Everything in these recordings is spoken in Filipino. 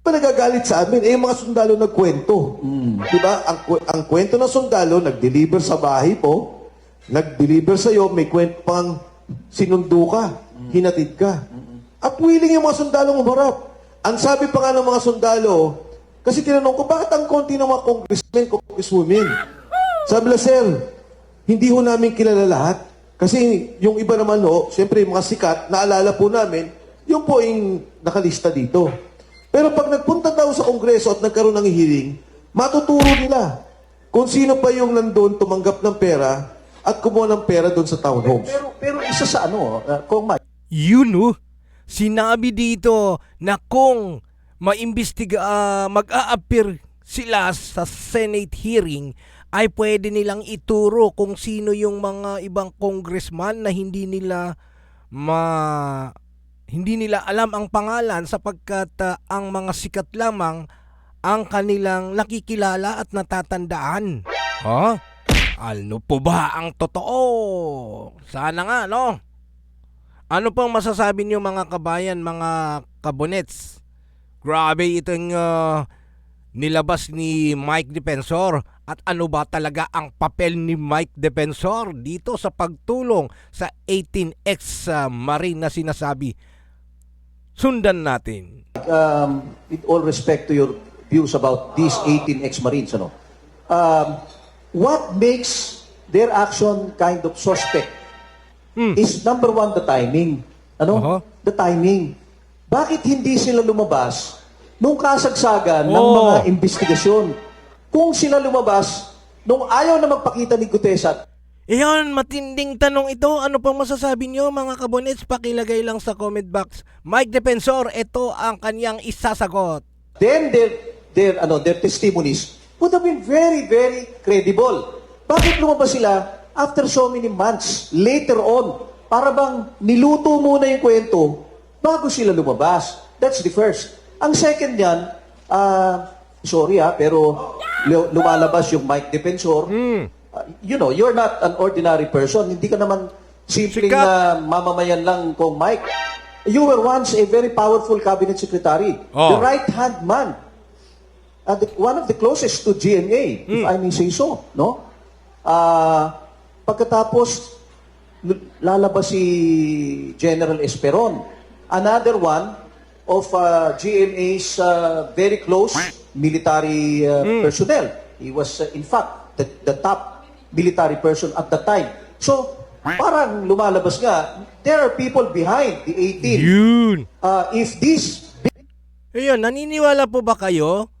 pa nagagalit sa amin? Eh, yung mga sundalo nagkwento. Di ba? Ang kwento ng sundalo, nag-deliver sa bahay po, nag-deliver sa'yo, may kwento pang sinundo ka, hinatid ka. At willing yung mga sundalo umarap. Ang sabi pa nga ng mga sundalo, kasi tinanong ko, bakit ang konti ng mga congressmen, congresswomen? Sabi nila, sir, hindi ho namin kilala lahat. Kasi yung iba naman ho, siyempre yung mga sikat, naalala po namin, yung po yung nakalista dito. Pero pag nagpunta daw sa kongreso at nagkaroon ng hearing, matuturo nila kung sino pa yung nandun tumanggap ng pera at kumuha ng pera doon sa townhomes. Pero isa sa kung Yun oh, sinabi dito na kung mag-a-appear sila sa Senate hearing, ay pwede nilang ituro kung sino yung mga ibang congressman na hindi nila alam ang pangalan sapagkat ang mga sikat lamang ang kanilang nakikilala at natatandaan. Ha? Ano po ba ang totoo? Sana nga, no? Ano pang masasabi niyo mga kabayan, mga kabonets? Grabe itong nilabas ni Mike Defensor. At ano ba talaga ang papel ni Mike Defensor dito sa pagtulong sa 18 Marine na sinasabi? Sundan natin. with all respect to your views about these 18 ex-Marines, what makes their action kind of suspect is number one, the timing. The timing. Bakit hindi sila lumabas nung kasagsagan ng mga investigasyon? Kung sila lumabas nung ayaw na magpakita ni Gutesa. Iyon, matinding tanong ito. Ano pang masasabi niyo mga kabonets? Pakilagay lang sa comment box. Mike Defensor, ito ang kanyang isasagot. Then their testimonies would have been very, very credible. Bakit lumabas sila after so many months, later on, para bang niluto muna yung kwento bago sila lumabas? That's the first. Ang second yan, sorry pero lumalabas yung Mike Defensor. You're not an ordinary person. Hindi ka naman simpleng mamamayan lang kong Mike. You were once a very powerful cabinet secretary. The right-hand man. One of the closest to GMA, if I may say so. No? Pagkatapos, lalabas si General Esperon. Another one of GMA's very close military personnel. He was, in fact, the top military person at the time. So, parang lumalabas nga, there are people behind the 18. Yun. If this... Ayun, naniniwala po ba kayo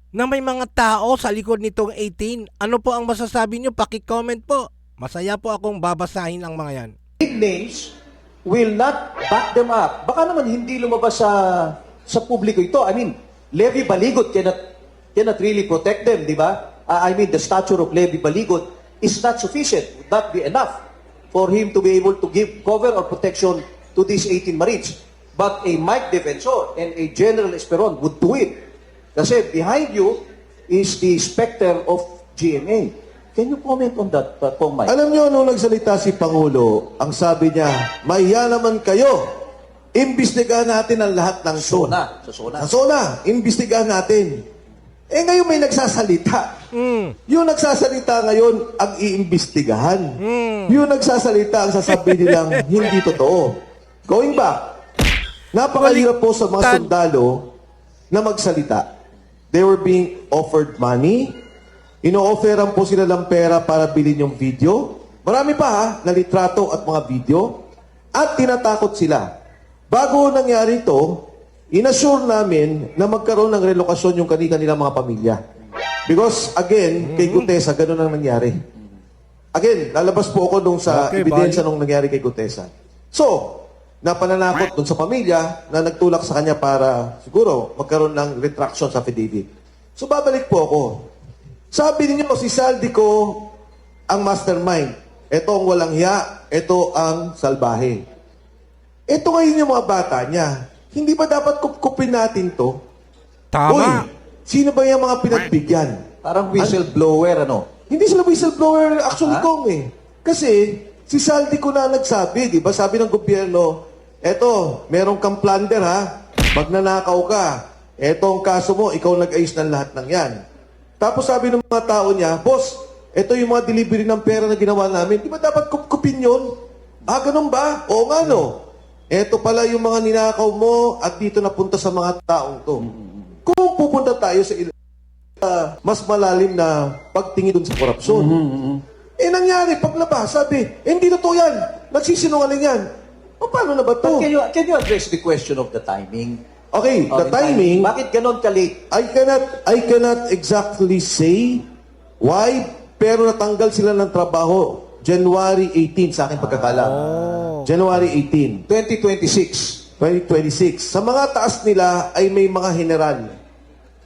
na may mga tao sa likod nitong 18? Ano po ang masasabi nyo? Paki-comment po. Masaya po akong babasahin ang mga yan. Big names will not back them up. Baka naman hindi lumabas sa publiko ito. I mean, Levy Baligot cannot really protect them, di ba? I mean, the stature of Levy Baligot is not sufficient, would not be enough for him to be able to give cover or protection to these 18 Marines. But a Mike Defensor and a General Esperon would do it. Kasi behind you is the specter of GMA. Can you comment on that, Mike? Alam niyo, nung nagsalita si Pangulo, ang sabi niya, mahiya naman kayo. Imbestigahan natin ang lahat ng Sa SONA, imbestigahan natin. Eh ngayon may nagsasalita. Yung nagsasalita ngayon ang iimbestigahan. Yung nagsasalita ang sasabihin nilang hindi totoo. Going back, napakahirap po sa mga sundalo na magsalita. They were being offered money. Ino-offeran po sila ng pera para bilhin yung video. Marami pa na litrato at mga video. At tinatakot sila. Bago nangyari ito, inassure namin na magkaroon ng relokasyon yung kanilang mga pamilya. Because, again, kay Gutesa, ganun ang nangyari. Again, lalabas po ako nung sa ebidensya nung nangyari kay Gutesa. So, napananakot dun sa pamilya na nagtulak sa kanya para, siguro, magkaroon ng retraction sa affidavit. So, babalik po ako. Sabi ninyo, si Saldico ang mastermind. Ito ang walang hiya. Ito ang salbahe. Ito ngayon yung mga bata niya. Hindi ba dapat kupkupin natin to? Tama. Uy, sino ba yung mga pinagbigyan? Parang whistleblower, Hindi sila whistleblower actually, Kong eh. Kasi, si Saldico na nagsabi, di ba? Sabi ng gobyerno, eto, meron kang plunder ha, magnanakaw ka. etong kaso mo, ikaw nag-ayos ng lahat ng yan. Tapos sabi ng mga tao niya, boss, ito yung mga delivery ng pera na ginawa namin. Di ba dapat kupkupin yun? Ah, ganun ba? Oo nga, no. Ito pala yung mga ninakaw mo at dito napunta sa mga taong to. Kung pupunta tayo sa mas malalim na pagtingin dun sa korupsyon. Eh nangyari, paglabas, sabi, hindi totoo yan. Nagsisinungaling yan. O paano na ba to? But can you address the question of the timing? Okay, the timing, Bakit ganon ka-late? I cannot exactly say why, pero natanggal sila ng trabaho January 18 sa aking pagkakala. January 18, 2026. 2026. Sa mga taas nila ay may mga general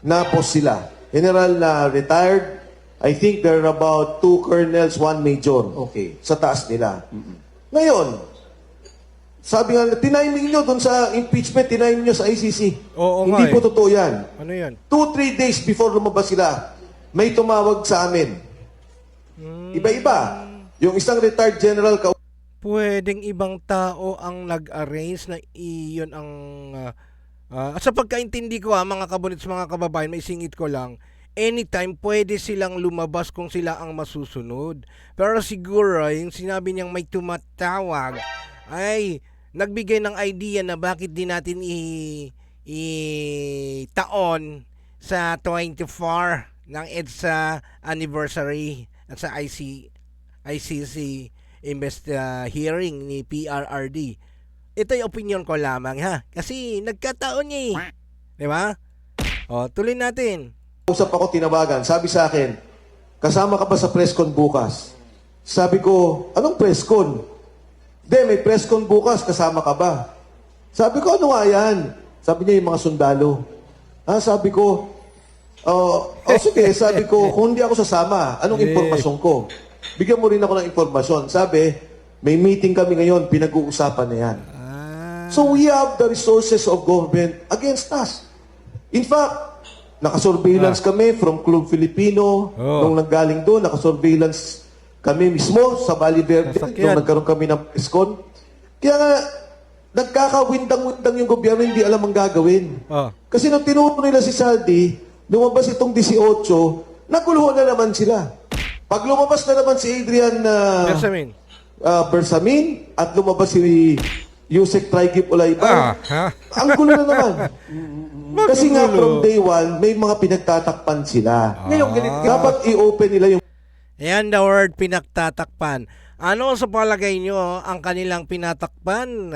na post sila. General na retired. I think there are about 2 colonels, 1 major. Okay. Sa taas nila. Ngayon, sabi nga, tiniming nyo doon sa impeachment, tiniming nyo sa ICC. Oo nga Hindi po eh. totoo yan. Ano yan? 2-3 days before lumabas sila, may tumawag sa amin. Iba-iba. Yung isang retired general Pwedeng ibang tao ang nag-arrange na iyon ang... at sa pagkaintindi ko mga kabunits, mga kababayan, may singit ko lang, anytime pwede silang lumabas kung sila ang masusunod. Pero siguro, yung sinabi niyang may tumatawag, ay nagbigay ng idea na bakit di natin taon sa 24 ng EDSA anniversary at sa ICC hearing ni PRRD. Ito'y opinion ko lamang kasi nagkataon di ba? O, tuloy natin. usap ako, tinawagan. Sabi sa akin, kasama ka ba sa presscon bukas? Sabi ko, anong presscon? Hindi, may presscon bukas, kasama ka ba? Sabi ko, ano nga yan? Sabi niya, yung mga sundalo. Sabi ko, sige, sabi ko, kung hindi ako sasama, anong impormasyon ko? Bigyan mo rin ako ng impormasyon. Sabi, may meeting kami ngayon, pinag-uusapan na yan. So we have the resources of government against us. In fact, nakasurveillance kami from Club Filipino. Nung nanggaling doon, nakasurveillance kami mismo sa Valle Verde. Nung nagkaroon kami ng presscon. Kaya nga, nagkakawindang-windang yung gobyerno, hindi alam ang gagawin. Kasi nung tinuro nila si Saldi, lumabas itong 18, naguluhan na naman sila. Pag lumabas na naman si Adrian Bersamin at lumabas si Yusek Traigip Olayban, ang gulo na naman. Kasi nga from day one, may mga pinagtatakpan sila. Ngayon, Dapat i-open nila yung... Ayan the word, pinagtatakpan. Ano sa palagay nyo ang kanilang pinagtatakpan,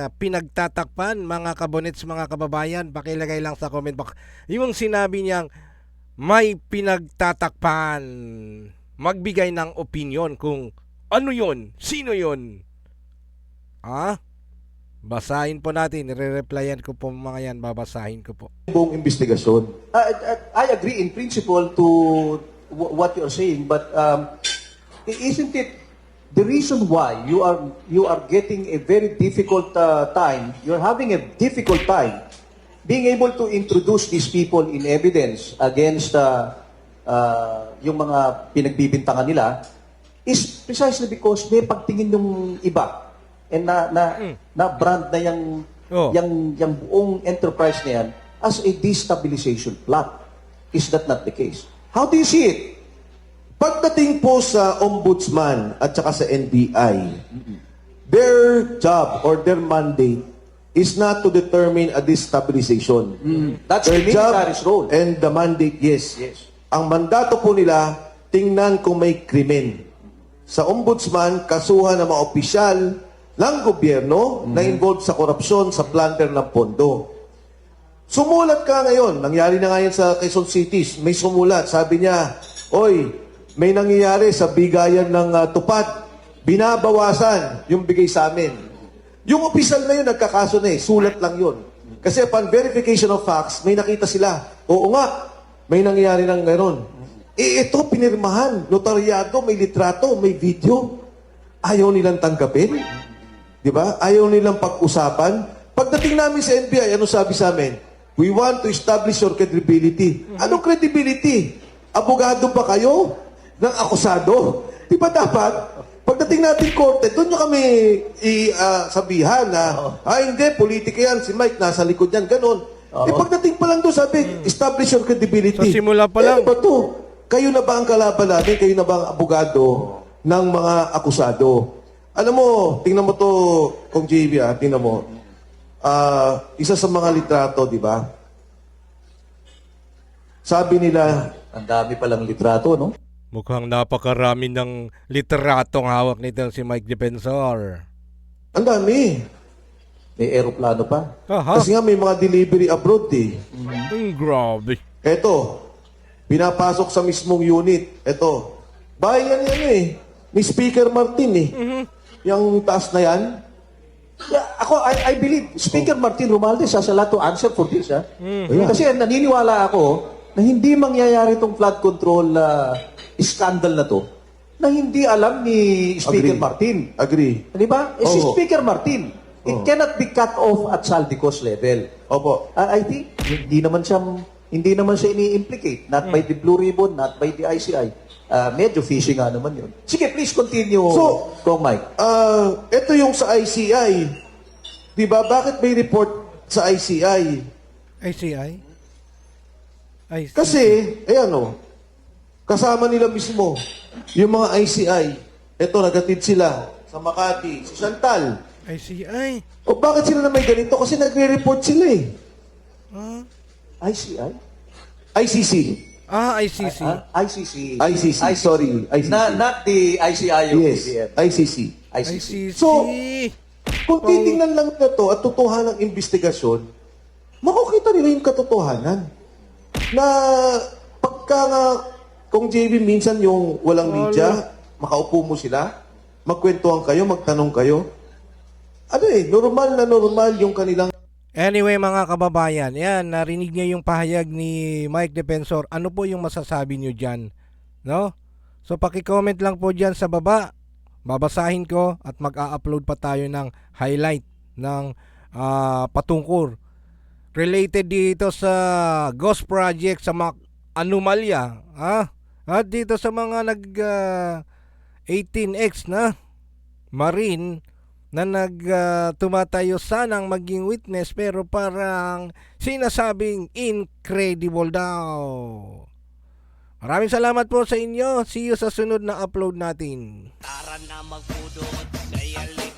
mga kabonets, mga kababayan? Pakilagay lang sa comment box. Yung sinabi niyang may pinagtatakpan. Magbigay ng opinion kung ano yon, sino yon. Basahin po natin, i-replyan ko po mga yan, babasahin ko po. buong investigasyon. I agree in principle to what you're saying, but isn't it the reason why you are getting a very difficult time? You're having a difficult time being able to introduce these people in evidence against yung mga pinagbibintangan nila is precisely because may pagtingin ng iba and na brand na yung buong enterprise na yan as a destabilization plot. Is that not the case? How do you see it? Pagdating po sa ombudsman at saka sa NBI, their job or their mandate is not to determine a destabilization. That's Their the job military's role. and the mandate, yes. Ang mandato po nila, tingnan kung may krimen. Sa ombudsman, kasuhan ng mga opisyal ng gobyerno na involved sa korupsyon, sa plunder ng pondo. Sumulat ka ngayon. Nangyari na nga yan sa Quezon City. May sumulat. Sabi niya, oy, may nangyayari sa bigayan ng tupad. Binabawasan yung bigay sa amin. Yung opisyal na yun, nagkakaso na sulat lang yun. Kasi upon verification of facts, may nakita sila. Oo nga, may nangyayari ng gano'n. Ito, pinirmahan. Notaryado, may litrato, may video. Ayaw nilang tanggapin. Di ba? Ayaw nilang pag-usapan. Pagdating namin sa NBI, ano sabi sa amin? We want to establish your credibility. Anong credibility? Abogado ba kayo ng akusado? Di ba dapat, pagdating natin korte, doon nyo kami sabihan na, hindi, politika yan, si Mike nasa likod yan, ganon. Eh pagdating pa lang doon, sabi, establish your credibility. Sa simula pa lang. Ano ba to? Kayo na ba ang kalaban natin? Kayo na ba ang abogado ng mga akusado? Alam mo, tingnan mo to, Kong JV, tingnan mo. Isa sa mga litrato, di ba? Sabi nila, Ang dami palang litrato, no? Mukhang napakarami ng literatong hawak nito si Mike Defensor. ang dami. May aeroplano pa. Aha. Kasi nga may mga delivery abroad eh. Grabe. Eto, pinapasok sa mismong unit. Eto, bahay yan eh. May Speaker Martin eh. Yung taas na yan. Yeah, I believe Speaker Martin Romualdez has a lot to answer for this. Kasi naniniwala ako na hindi mangyayari itong flood control scandal na to na hindi alam ni Speaker Agree. Martin. Agree. Di ba? Si Oo. Speaker Martin, it cannot be cut off at Saldico's level. Opo. I think hindi naman siya ini-implicate. Not by the Blue Ribbon, not by the ICI. Medyo fishy nga naman yun. Sige, please continue, So, Kong Mike. Ito yung sa ICI. Di ba? Bakit may report sa ICI? ICI? Kasi, ayan o, kasama nila mismo, yung mga ICI, ito, nagatid sila sa Makati, si Chantal. ICI? O bakit sila na may ganito? Kasi nagre-report sila eh. ICI? ICC. ICC. ICC. ICC, sorry. ICC. Not the ICI of Yes, BBM. ICC. ICC. ICC. So, kung titingnan lang na to at tutuhan ng investigasyon, makukita nila yung katotohanan. Na pagka nga, kung JB minsan yung walang media, makaupo mo sila, magkwentuhan kayo, magtanong kayo. Ano normal na normal yung kanilang Anyway mga kababayan, yan, narinig niyo yung pahayag ni Mike Defensor. Ano po yung masasabi niyo dyan? No? So paki-comment lang po dyan sa baba. Babasahin ko at mag-a-upload pa tayo ng highlight ng patungkol related dito sa Ghost Project, sa mga anomalya, at dito sa mga 18X na Marine na tumatayo sanang maging witness pero parang sinasabing incredible daw. Maraming salamat po sa inyo. See you sa sunod na upload natin. Tara na magpudot, gayali